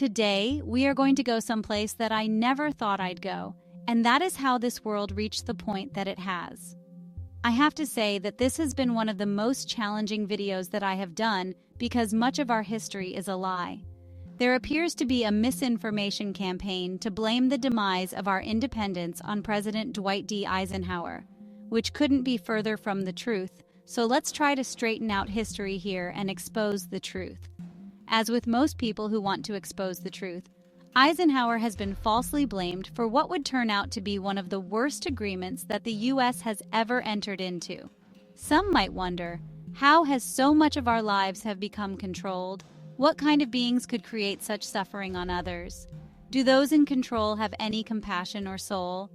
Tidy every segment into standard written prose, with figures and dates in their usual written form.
Today, we are going to go someplace that I never thought I'd go, and that is how this world reached the point that it has. I have to say that this has been one of the most challenging videos that I have done because much of our history is a lie. There appears to be a misinformation campaign to blame the demise of our independence on President Dwight D. Eisenhower, which couldn't be further from the truth, so let's try to straighten out history here and expose the truth. As with most people who want to expose the truth, Eisenhower has been falsely blamed for what would turn out to be one of the worst agreements that the U.S. has ever entered into. Some might wonder, how has so much of our lives have become controlled? What kind of beings could create such suffering on others? Do those in control have any compassion or soul?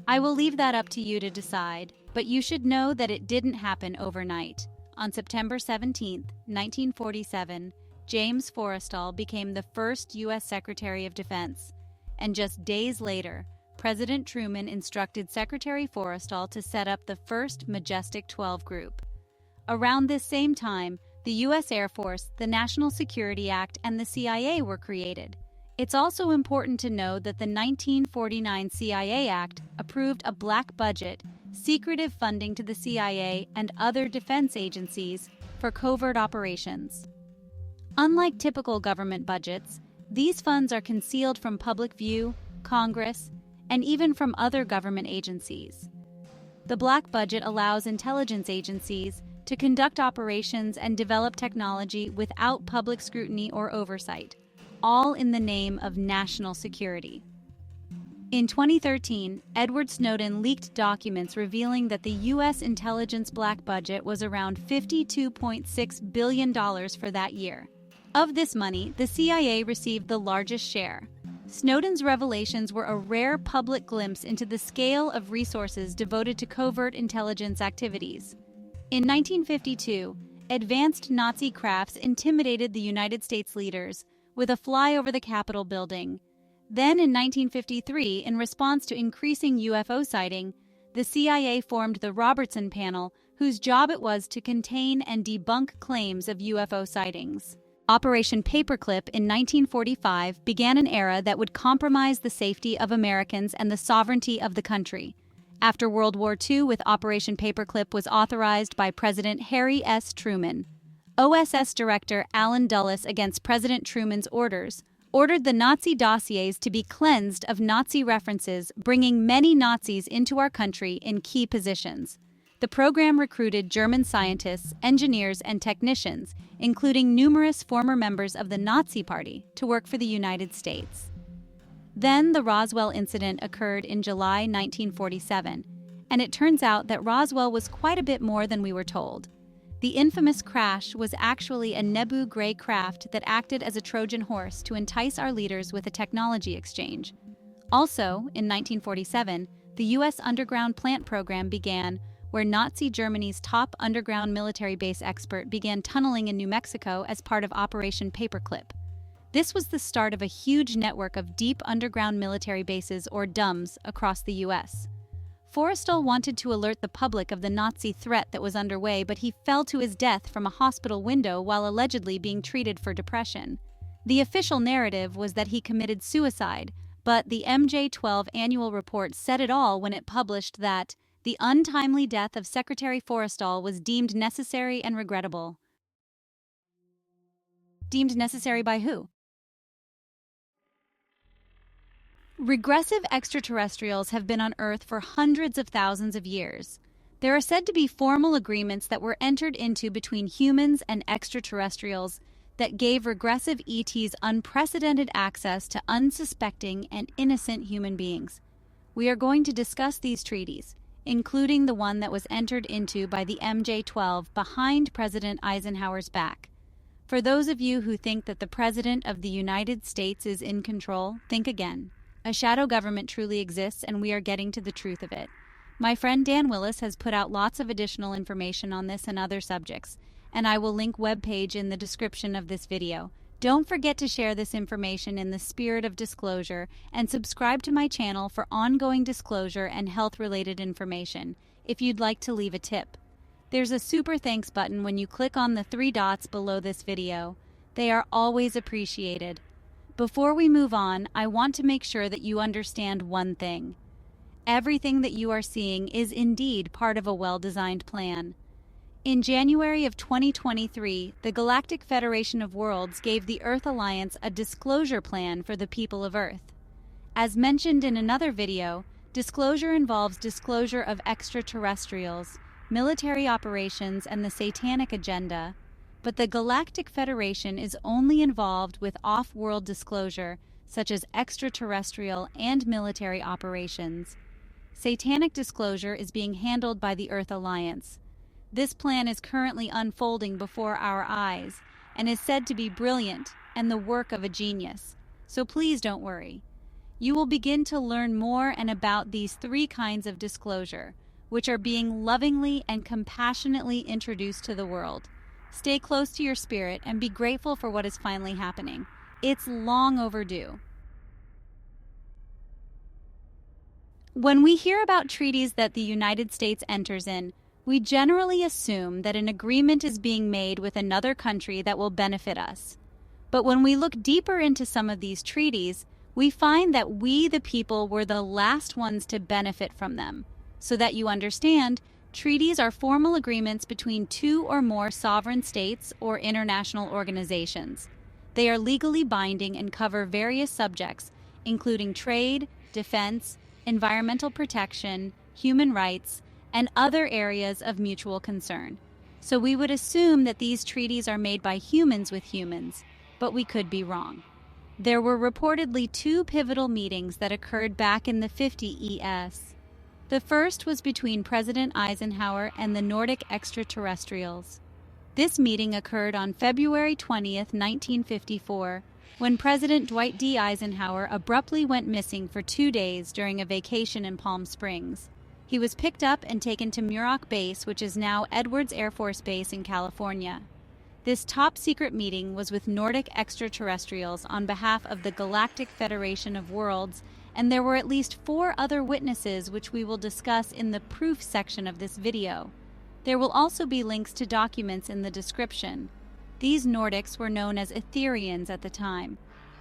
I will leave that up to you to decide, but you should know that it didn't happen overnight. On September 17, 1947, James Forrestal became the first U.S. Secretary of Defense, and just days later, President Truman instructed Secretary Forrestal to set up the first Majestic 12 group. Around this same time, the U.S. Air Force, the National Security Act, and the CIA were created. It's also important to know that the 1949 CIA Act approved a black budget, secretive funding to the CIA and other defense agencies for covert operations. Unlike typical government budgets, these funds are concealed from public view, Congress, and even from other government agencies. The black budget allows intelligence agencies to conduct operations and develop technology without public scrutiny or oversight, all in the name of national security. In 2013, Edward Snowden leaked documents revealing that the U.S. intelligence black budget was around $52.6 billion for that year. Of this money, the CIA received the largest share. Snowden's revelations were a rare public glimpse into the scale of resources devoted to covert intelligence activities. In 1952, advanced Nazi crafts intimidated the United States leaders with a fly over the Capitol building. Then in 1953, in response to increasing UFO sighting, the CIA formed the Robertson Panel, whose job it was to contain and debunk claims of UFO sightings. Operation Paperclip in 1945 began an era that would compromise the safety of Americans and the sovereignty of the country. After World War II, with Operation Paperclip was authorized by President Harry S. Truman. OSS Director Allen Dulles, against President Truman's orders, ordered the Nazi dossiers to be cleansed of Nazi references, bringing many Nazis into our country in key positions. The program recruited German scientists, engineers, and technicians, including numerous former members of the Nazi Party, to work for the United States. Then the Roswell incident occurred in July 1947, and it turns out that Roswell was quite a bit more than we were told. The infamous crash was actually a Nebu gray craft that acted as a Trojan horse to entice our leaders with a technology exchange. Also, in 1947, the U.S. underground plant program began, where Nazi Germany's top underground military base expert began tunneling in New Mexico as part of Operation Paperclip. This was the start of a huge network of deep underground military bases, or DUMBs, across the U.S. Forrestal wanted to alert the public of the Nazi threat that was underway, but he fell to his death from a hospital window while allegedly being treated for depression. The official narrative was that he committed suicide, but the MJ-12 annual report said it all when it published that the untimely death of Secretary Forrestal was deemed necessary and regrettable. Deemed necessary by who? Regressive extraterrestrials have been on Earth for hundreds of thousands of years. There are said to be formal agreements that were entered into between humans and extraterrestrials that gave regressive ETs unprecedented access to unsuspecting and innocent human beings. We are going to discuss these treaties, including the one that was entered into by the MJ-12 behind President Eisenhower's back. For those of you who think that the President of the United States is in control, think again. A shadow government truly exists, and we are getting to the truth of it. My friend Dan Willis has put out lots of additional information on this and other subjects, and I will link webpage in the description of this video. Don't forget to share this information in the spirit of disclosure, and subscribe to my channel for ongoing disclosure and health-related information, if you'd like to leave a tip. There's a super thanks button when you click on the 3 dots below this video. They are always appreciated. Before we move on, I want to make sure that you understand one thing. Everything that you are seeing is indeed part of a well-designed plan. In January of 2023, the Galactic Federation of Worlds gave the Earth Alliance a disclosure plan for the people of Earth. As mentioned in another video, disclosure involves disclosure of extraterrestrials, military operations, and the satanic agenda, but the Galactic Federation is only involved with off-world disclosure, such as extraterrestrial and military operations. Satanic disclosure is being handled by the Earth Alliance. This plan is currently unfolding before our eyes and is said to be brilliant and the work of a genius, so please don't worry. You will begin to learn more and about these three kinds of disclosure, which are being lovingly and compassionately introduced to the world. Stay close to your spirit and be grateful for what is finally happening. It's long overdue. When we hear about treaties that the United States enters in, we generally assume that an agreement is being made with another country that will benefit us. But when we look deeper into some of these treaties, we find that we, the people, were the last ones to benefit from them. So that you understand, treaties are formal agreements between two or more sovereign states or international organizations. They are legally binding and cover various subjects, including trade, defense, environmental protection, human rights, and other areas of mutual concern. So we would assume that these treaties are made by humans with humans, but we could be wrong. There were reportedly two pivotal meetings that occurred back in the 50s. The first was between President Eisenhower and the Nordic Extraterrestrials. This meeting occurred on February 20th, 1954, when President Dwight D. Eisenhower abruptly went missing for 2 days during a vacation in Palm Springs. He was picked up and taken to Muroc Base, which is now Edwards Air Force Base in California. This top-secret meeting was with Nordic Extraterrestrials on behalf of the Galactic Federation of Worlds, and there were at least 4 other witnesses which we will discuss in the proof section of this video. There will also be links to documents in the description. These Nordics were known as Etherians at the time.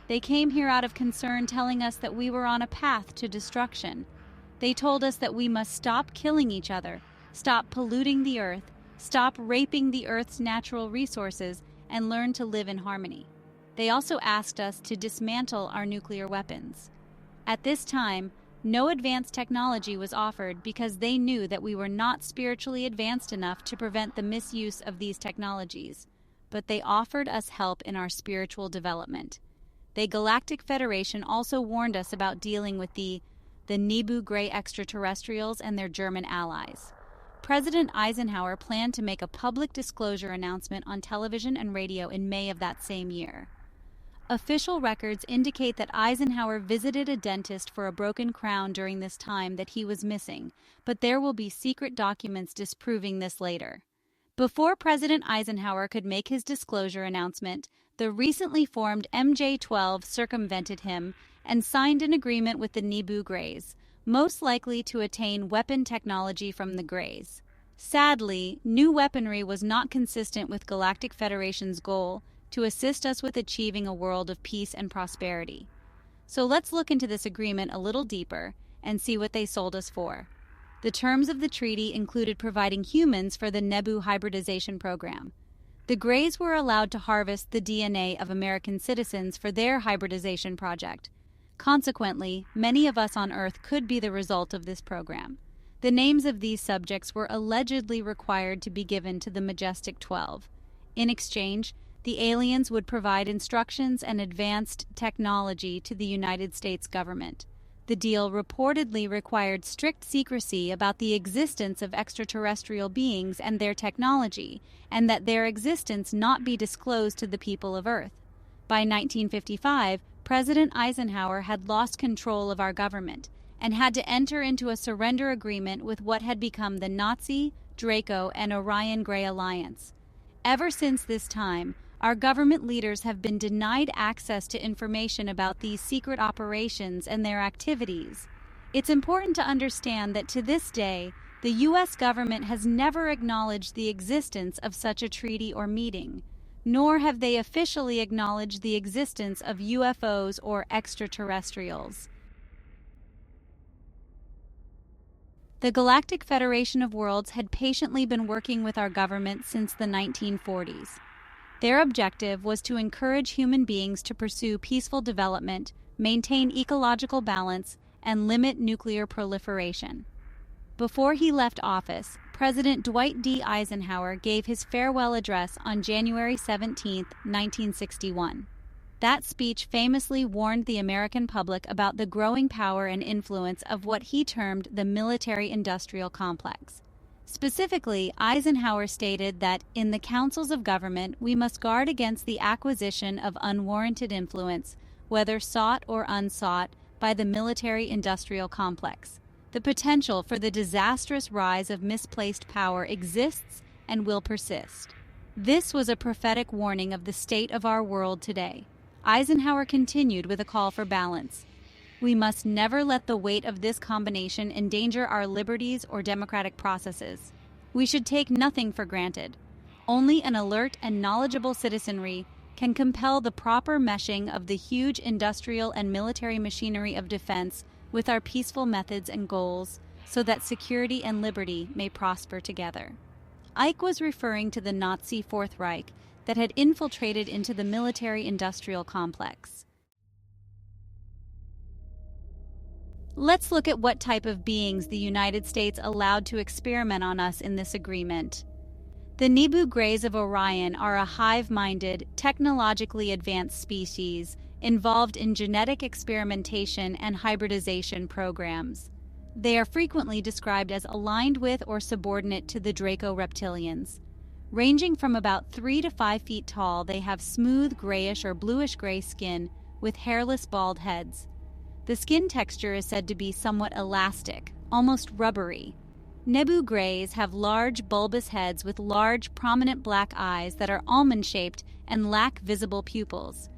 They came here out of concern, telling us that we were on a path to destruction. They told us that we must stop killing each other, stop polluting the earth, stop raping the earth's natural resources, and learn to live in harmony. They also asked us to dismantle our nuclear weapons. At this time, no advanced technology was offered because they knew that we were not spiritually advanced enough to prevent the misuse of these technologies, but they offered us help in our spiritual development. The Galactic Federation also warned us about dealing with the Nebu Gray extraterrestrials and their German allies. President Eisenhower planned to make a public disclosure announcement on television and radio in May of that same year. Official records indicate that Eisenhower visited a dentist for a broken crown during this time that he was missing, but there will be secret documents disproving this later. Before President Eisenhower could make his disclosure announcement, the recently formed MJ-12 circumvented him and signed an agreement with the Nebu Grays, most likely to attain weapon technology from the Greys. Sadly, new weaponry was not consistent with Galactic Federation's goal to assist us with achieving a world of peace and prosperity. So let's look into this agreement a little deeper and see what they sold us for. The terms of the treaty included providing humans for the Nebu hybridization program. The Greys were allowed to harvest the DNA of American citizens for their hybridization project. Consequently, many of us on Earth could be the result of this program. The names of these subjects were allegedly required to be given to the Majestic 12. In exchange, the aliens would provide instructions and advanced technology to the United States government. The deal reportedly required strict secrecy about the existence of extraterrestrial beings and their technology, and that their existence not be disclosed to the people of Earth. By 1955, President Eisenhower had lost control of our government and had to enter into a surrender agreement with what had become the Nazi, Draco, and Orion Gray Alliance. Ever since this time, our government leaders have been denied access to information about these secret operations and their activities. It's important to understand that to this day, the U.S. government has never acknowledged the existence of such a treaty or meeting. nor have they officially acknowledged the existence of UFOs or extraterrestrials. The Galactic Federation of Worlds had patiently been working with our government since the 1940s. Their objective was to encourage human beings to pursue peaceful development, maintain ecological balance, and limit nuclear proliferation. Before he left office, President Dwight D. Eisenhower gave his farewell address on January 17, 1961. That speech famously warned the American public about the growing power and influence of what he termed the military-industrial complex. Specifically, Eisenhower stated that in the councils of government we must guard against the acquisition of unwarranted influence, whether sought or unsought, by the military-industrial complex. The potential for the disastrous rise of misplaced power exists and will persist. This was a prophetic warning of the state of our world today. Eisenhower continued with a call for balance. We must never let the weight of this combination endanger our liberties or democratic processes. We should take nothing for granted. Only an alert and knowledgeable citizenry can compel the proper meshing of the huge industrial and military machinery of defense with our peaceful methods and goals, so that security and liberty may prosper together. Ike was referring to the Nazi Fourth Reich that had infiltrated into the military-industrial complex. Let's look at what type of beings the United States allowed to experiment on us in this agreement. The Nebu Greys of Orion are a hive-minded, technologically advanced species involved in genetic experimentation and hybridization programs. They are frequently described as aligned with or subordinate to the Draco reptilians. Ranging from about 3 to 5 feet tall, they have smooth grayish or bluish-gray skin with hairless bald heads. The skin texture is said to be somewhat elastic, almost rubbery. Nebu Greys have large bulbous heads with large, prominent black eyes that are almond-shaped and lack visible pupils.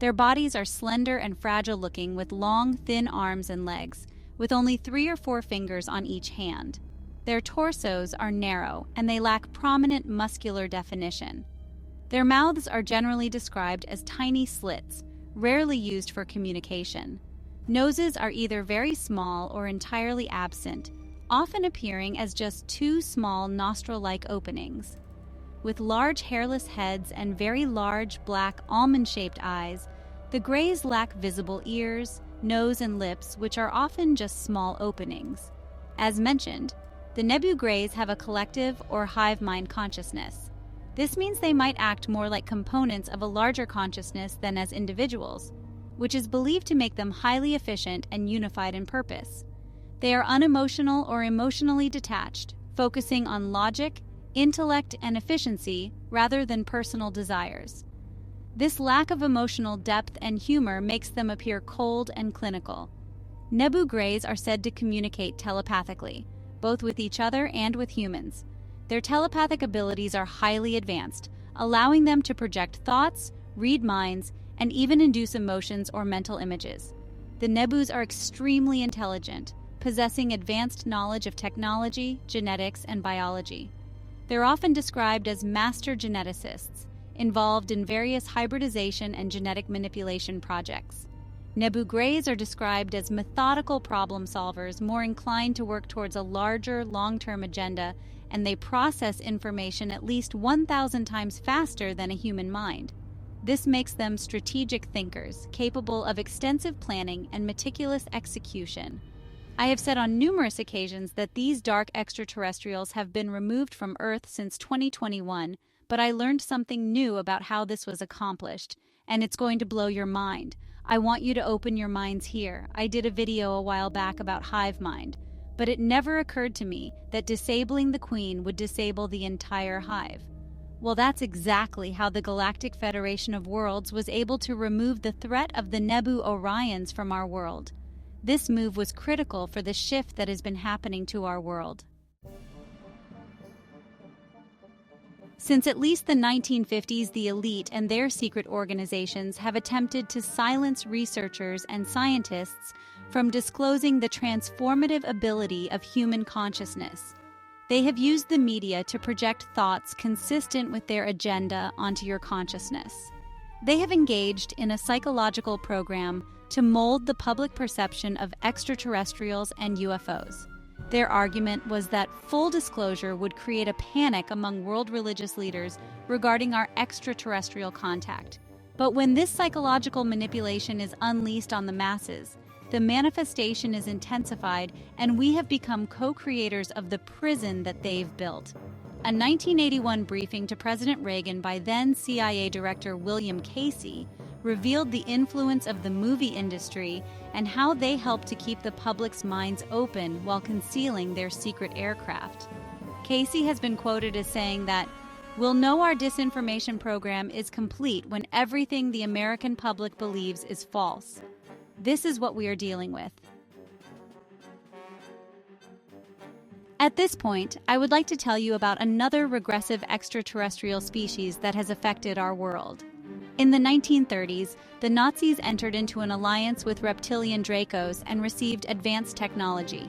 Their bodies are slender and fragile-looking with long, thin arms and legs, with only 3 or 4 fingers on each hand. Their torsos are narrow, and they lack prominent muscular definition. Their mouths are generally described as tiny slits, rarely used for communication. Noses are either very small or entirely absent, often appearing as just 2 small nostril-like openings. With large hairless heads and very large, black, almond-shaped eyes, the Greys lack visible ears, nose, and lips, which are often just small openings. As mentioned, the Nebu Greys have a collective or hive mind consciousness. This means they might act more like components of a larger consciousness than as individuals, which is believed to make them highly efficient and unified in purpose. They are unemotional or emotionally detached, focusing on logic, intellect, and efficiency rather than personal desires. This lack of emotional depth and humor makes them appear cold and clinical. Nebu Greys are said to communicate telepathically, both with each other and with humans. Their telepathic abilities are highly advanced, allowing them to project thoughts, read minds, and even induce emotions or mental images. The Nebus are extremely intelligent, possessing advanced knowledge of technology, genetics, and biology. They're often described as master geneticists, involved in various hybridization and genetic manipulation projects. Nebu Greys are described as methodical problem solvers, more inclined to work towards a larger, long-term agenda, and they process information at least 1,000 times faster than a human mind. This makes them strategic thinkers, capable of extensive planning and meticulous execution. I have said on numerous occasions that these dark extraterrestrials have been removed from Earth since 2021, but I learned something new about how this was accomplished, and it's going to blow your mind. I want you to open your minds here. I did a video a while back about hive mind, but it never occurred to me that disabling the queen would disable the entire hive. Well, that's exactly how the Galactic Federation of Worlds was able to remove the threat of the Nebu Orions from our world. This move was critical for the shift that has been happening to our world. Since at least the 1950s, the elite and their secret organizations have attempted to silence researchers and scientists from disclosing the transformative ability of human consciousness. They have used the media to project thoughts consistent with their agenda onto your consciousness. They have engaged in a psychological program to mold the public perception of extraterrestrials and UFOs. Their argument was that full disclosure would create a panic among world religious leaders regarding our extraterrestrial contact. But when this psychological manipulation is unleashed on the masses, the manifestation is intensified, and we have become co-creators of the prison that they've built. A 1981 briefing to President Reagan by then CIA Director William Casey revealed the influence of the movie industry and how they helped to keep the public's minds open while concealing their secret aircraft. Casey has been quoted as saying that, "We'll know our disinformation program is complete when everything the American public believes is false." This is what we are dealing with. At this point, I would like to tell you about another regressive extraterrestrial species that has affected our world. In the 1930s, the Nazis entered into an alliance with reptilian Dracos and received advanced technology.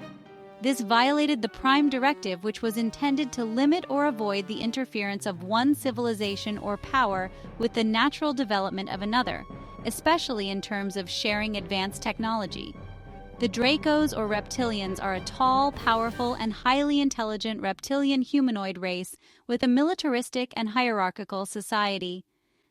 This violated the Prime Directive, which was intended to limit or avoid the interference of one civilization or power with the natural development of another, especially in terms of sharing advanced technology. The Dracos or reptilians are a tall, powerful, and highly intelligent reptilian humanoid race with a militaristic and hierarchical society.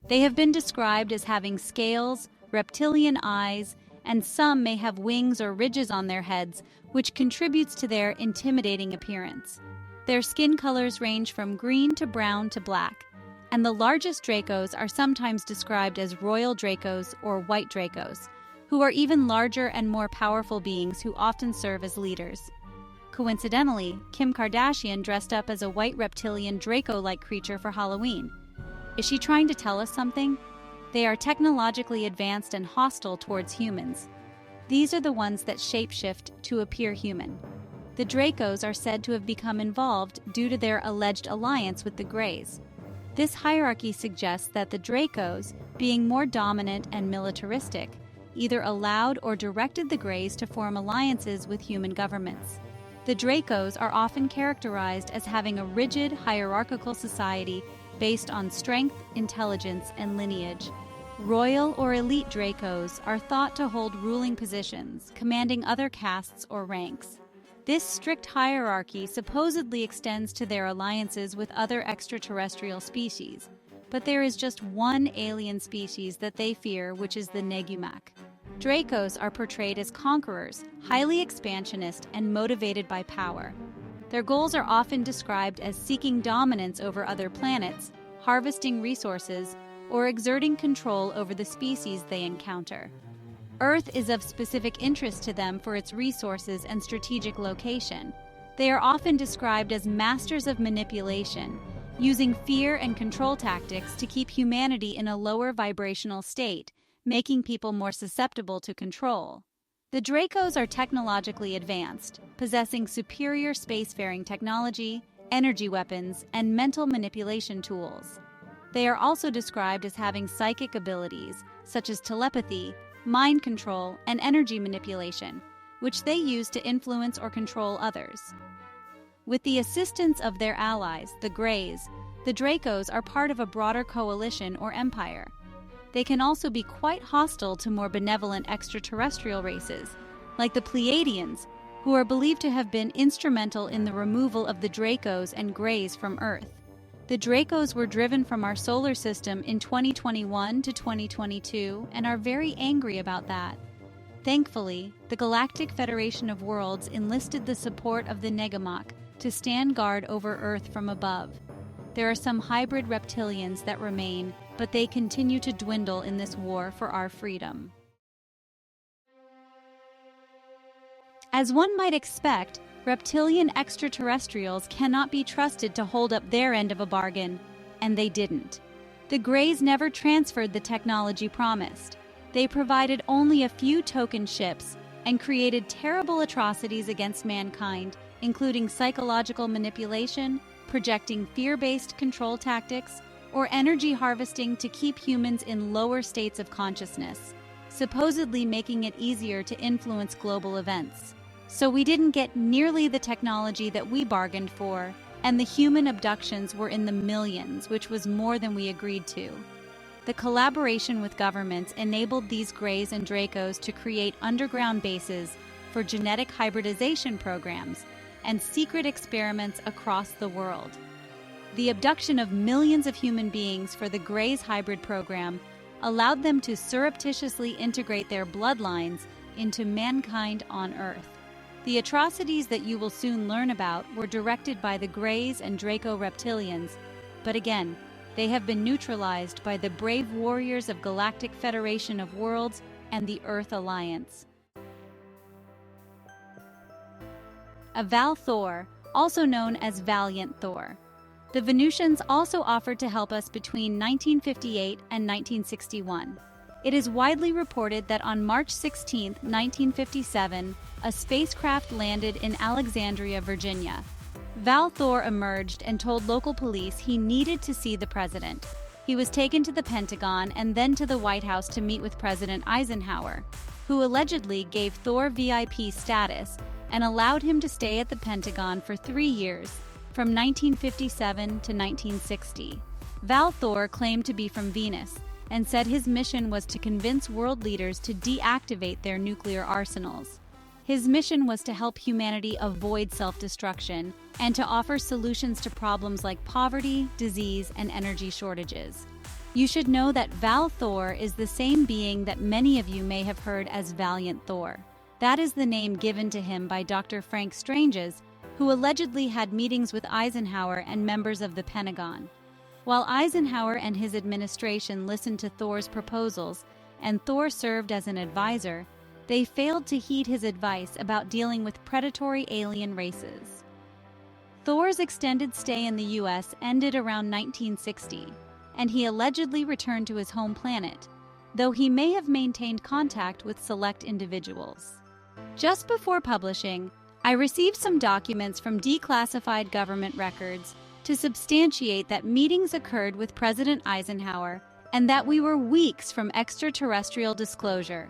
They have been described as having scales, reptilian eyes, and some may have wings or ridges on their heads, which contributes to their intimidating appearance. Their skin colors range from green to brown to black, and the largest Dracos are sometimes described as royal Dracos or white Dracos, who are even larger and more powerful beings who often serve as leaders. Coincidentally, Kim Kardashian dressed up as a white reptilian Draco-like creature for Halloween. Is she trying to tell us something? They are technologically advanced and hostile towards humans. These are the ones that shapeshift to appear human. The Dracos are said to have become involved due to their alleged alliance with the Greys. This hierarchy suggests that the Dracos, being more dominant and militaristic, either allowed or directed the Greys to form alliances with human governments. The Dracos are often characterized as having a rigid, hierarchical society based on strength, intelligence, and lineage. Royal or elite Dracos are thought to hold ruling positions, commanding other castes or ranks. This strict hierarchy supposedly extends to their alliances with other extraterrestrial species, but there is just one alien species that they fear, which is the Negumac. Dracos are portrayed as conquerors, highly expansionist, and motivated by power. Their goals are often described as seeking dominance over other planets, harvesting resources, or exerting control over the species they encounter. Earth is of specific interest to them for its resources and strategic location. They are often described as masters of manipulation, using fear and control tactics to keep humanity in a lower vibrational state, making people more susceptible to control. The Dracos are technologically advanced, possessing superior spacefaring technology, energy weapons, and mental manipulation tools. They are also described as having psychic abilities, such as telepathy, mind control, and energy manipulation, which they use to influence or control others. With the assistance of their allies, the Greys, the Dracos are part of a broader coalition or empire. They can also be quite hostile to more benevolent extraterrestrial races, like the Pleiadians, who are believed to have been instrumental in the removal of the Dracos and Greys from Earth. The Dracos were driven from our solar system in 2021 to 2022 and are very angry about that. Thankfully, the Galactic Federation of Worlds enlisted the support of the Negumac to stand guard over Earth from above. There are some hybrid reptilians that remain, but they continue to dwindle in this war for our freedom. As one might expect, reptilian extraterrestrials cannot be trusted to hold up their end of a bargain, and they didn't. The Greys never transferred the technology promised. They provided only a few token ships and created terrible atrocities against mankind, including psychological manipulation, projecting fear-based control tactics, or energy harvesting to keep humans in lower states of consciousness, supposedly making it easier to influence global events. So we didn't get nearly the technology that we bargained for, and the human abductions were in the millions, which was more than we agreed to. The collaboration with governments enabled these Greys and Dracos to create underground bases for genetic hybridization programs and secret experiments across the world. The abduction of millions of human beings for the Greys hybrid program allowed them to surreptitiously integrate their bloodlines into mankind on Earth. The atrocities that you will soon learn about were directed by the Greys and Draco reptilians, but again, they have been neutralized by the brave warriors of Galactic Federation of Worlds and the Earth Alliance. A Val Thor, also known as Valiant Thor. The Venusians also offered to help us between 1958 and 1961. It is widely reported that on March 16, 1957, a spacecraft landed in Alexandria, Virginia. Val Thor emerged and told local police he needed to see the president. He was taken to the Pentagon and then to the White House to meet with President Eisenhower, who allegedly gave Thor VIP status and allowed him to stay at the Pentagon for 3 years, from 1957 to 1960. Val Thor claimed to be from Venus and said his mission was to convince world leaders to deactivate their nuclear arsenals. His mission was to help humanity avoid self-destruction and to offer solutions to problems like poverty, disease, and energy shortages. You should know that Val Thor is the same being that many of you may have heard as Valiant Thor. That is the name given to him by Dr. Frank Stranges, who allegedly had meetings with Eisenhower and members of the Pentagon. While Eisenhower and his administration listened to Thor's proposals and Thor served as an advisor, they failed to heed his advice about dealing with predatory alien races. Thor's extended stay in the U.S. ended around 1960, and he allegedly returned to his home planet, though he may have maintained contact with select individuals. Just before publishing, I received some documents from declassified government records to substantiate that meetings occurred with President Eisenhower and that we were weeks from extraterrestrial disclosure.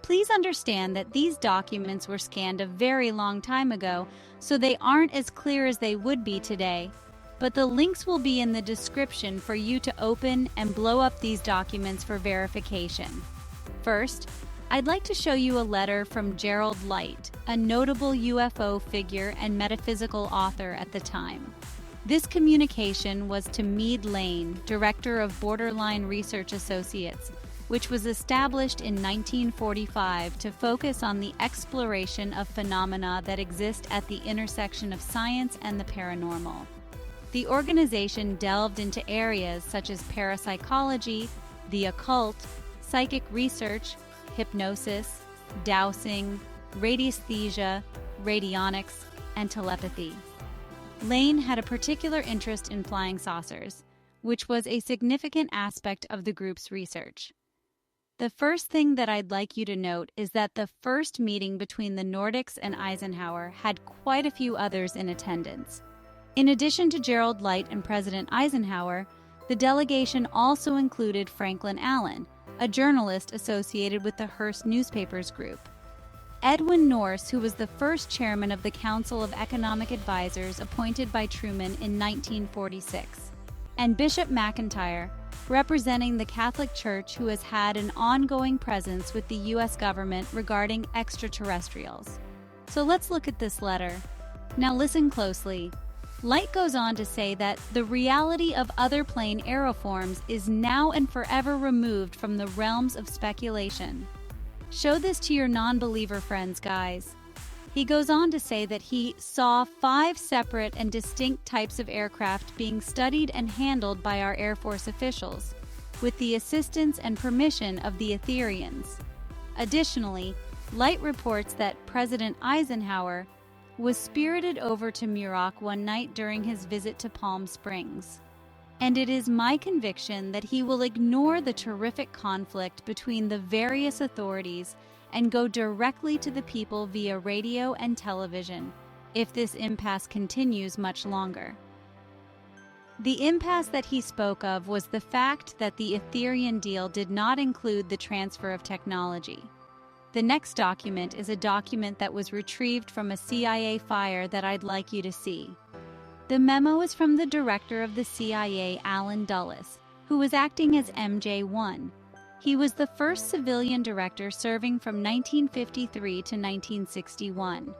Please understand that these documents were scanned a very long time ago, so they aren't as clear as they would be today. But the links will be in the description for you to open and blow up these documents for verification. First, I'd like to show you a letter from Gerald Light, a notable UFO figure and metaphysical author at the time. This communication was to Meade Lane, director of Borderline Research Associates, which was established in 1945 to focus on the exploration of phenomena that exist at the intersection of science and the paranormal. The organization delved into areas such as parapsychology, the occult, psychic research, hypnosis, dowsing, radiesthesia, radionics, and telepathy. Lane had a particular interest in flying saucers, which was a significant aspect of the group's research. The first thing that I'd like you to note is that the first meeting between the Nordics and Eisenhower had quite a few others in attendance. In addition to Gerald Light and President Eisenhower, the delegation also included Franklin Allen, a journalist associated with the Hearst Newspapers Group. Edwin Norse, who was the first chairman of the Council of Economic Advisors appointed by Truman in 1946, and Bishop McIntyre, representing the Catholic Church, who has had an ongoing presence with the U.S. government regarding extraterrestrials. So let's look at this letter. Now listen closely. Light goes on to say that the reality of other plane aeroforms is now and forever removed from the realms of speculation. Show this to your non-believer friends, guys. He goes on to say that he saw 5 separate and distinct types of aircraft being studied and handled by our Air Force officials, with the assistance and permission of the Etherians. Additionally, Light reports that President Eisenhower was spirited over to Muroc one night during his visit to Palm Springs. And it is my conviction that he will ignore the terrific conflict between the various authorities and go directly to the people via radio and television, if this impasse continues much longer. The impasse that he spoke of was the fact that the Etherian deal did not include the transfer of technology. The next document is a document that was retrieved from a CIA file that I'd like you to see. The memo is from the director of the CIA, Allen Dulles, who was acting as MJ1. He was the first civilian director serving from 1953 to 1961.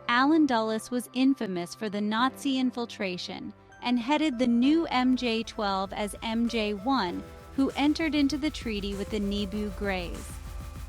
Allen Dulles was infamous for the Nazi infiltration and headed the new MJ-12 as MJ-1, who entered into the treaty with the Nebu Greys.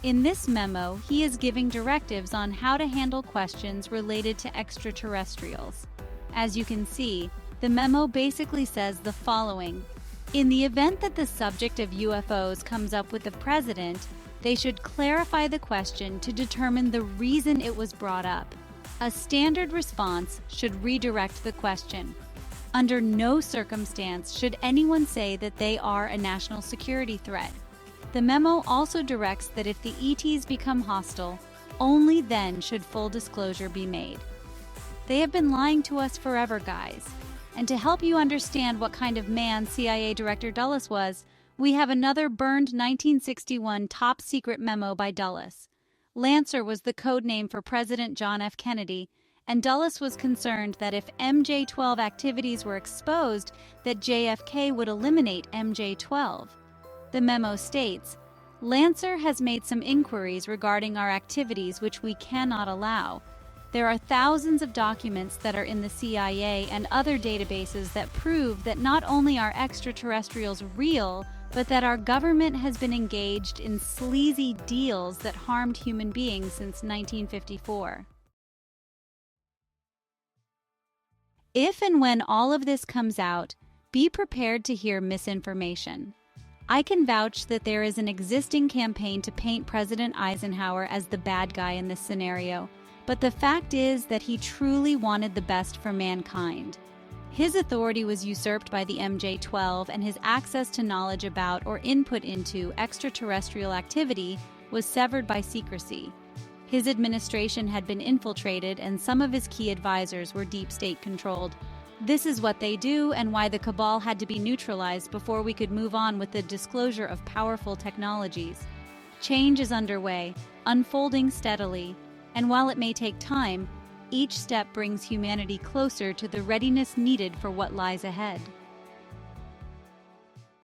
In this memo, he is giving directives on how to handle questions related to extraterrestrials. As you can see, the memo basically says the following. In the event that the subject of UFOs comes up with the president, they should clarify the question to determine the reason it was brought up. A standard response should redirect the question. Under no circumstance should anyone say that they are a national security threat. The memo also directs that if the ETs become hostile, only then should full disclosure be made. They have been lying to us forever, guys. And to help you understand what kind of man CIA Director Dulles was, we have another burned 1961 top-secret memo by Dulles. Lancer was the code name for President John F. Kennedy, and Dulles was concerned that if MJ-12 activities were exposed, that JFK would eliminate MJ-12. The memo states, Lancer has made some inquiries regarding our activities which we cannot allow. There are thousands of documents that are in the CIA and other databases that prove that not only are extraterrestrials real, but that our government has been engaged in sleazy deals that harmed human beings since 1954. If and when all of this comes out, be prepared to hear misinformation. I can vouch that there is an existing campaign to paint President Eisenhower as the bad guy in this scenario, but the fact is that he truly wanted the best for mankind. His authority was usurped by the MJ-12, and his access to knowledge about or input into extraterrestrial activity was severed by secrecy. His administration had been infiltrated, and some of his key advisors were deep state controlled. This is what they do and why the cabal had to be neutralized before we could move on with the disclosure of powerful technologies. Change is underway, unfolding steadily, and while it may take time, each step brings humanity closer to the readiness needed for what lies ahead.